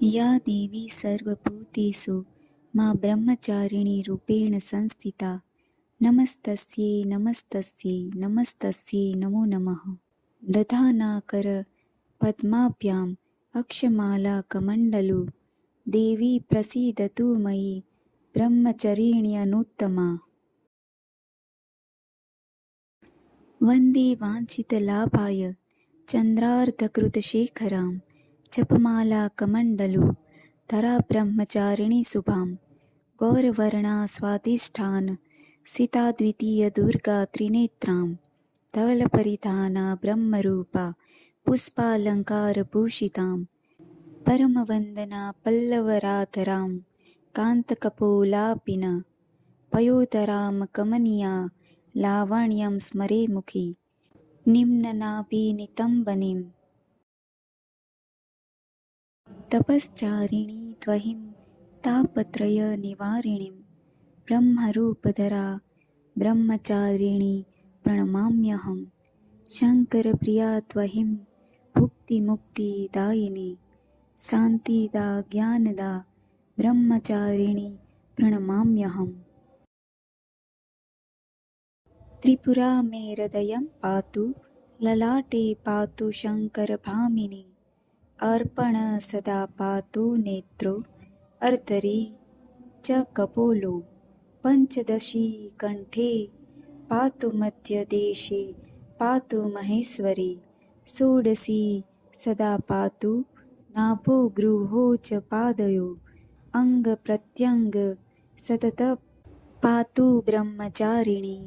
या देवी सर्वभूतेषु मां ब्रह्मचारिणी रूपेण संस्थिता नमस्तस्यै नमस्तस्यै नमस्तस्यै नमो नमः। दधानाकर पद्माभ्याम् अक्षमालाकमण्डलु देवी प्रसीदतु मयि ब्रह्मचरिण्यनुत्तमा। वन्दे वाञ्छितलाभाय चन्द्रार्धकृतशेखरां जपमालाकमण्डलु धराब्रह्मचारिणी शुभां गौरवर्णा स्वाधिष्ठान सीताद्वितीयदुर्गा त्रिनेत्रां धवलपरिधाना ब्रह्मरूपा पुष्पालङ्कारभूषितां परमवन्दना पल्लवराधरां कान्तकपोलापिन पयोधरां कमनीया लावण्यं स्मरे मुखी निम्ननाभिनितम्बनीं तपश्चारिणी त्वहिं तापत्रयनिवारिणीं ब्रह्मरूपधरा ब्रह्मचारिणी प्रणमाम्यहं। शङ्करप्रिया त्वहिं भुक्तिमुक्तिदायिनी शान्तिदा ज्ञानदा ब्रह्मचारिणी प्रणमाम्यहम्। त्रिपुरा मे हृदयं पातु ललाटे पातु शङ्करभामिनी अर्पण सदा पातु नेत्रो अर्धरी च कपोलो पञ्चदशी कण्ठे पातु मध्यदेशे पातु महेश्वरी षोडशी सदा पातु नाभो गृहो च पादयो अङ्गप्रत्यङ्ग सततं पातु ब्रह्मचारिणी।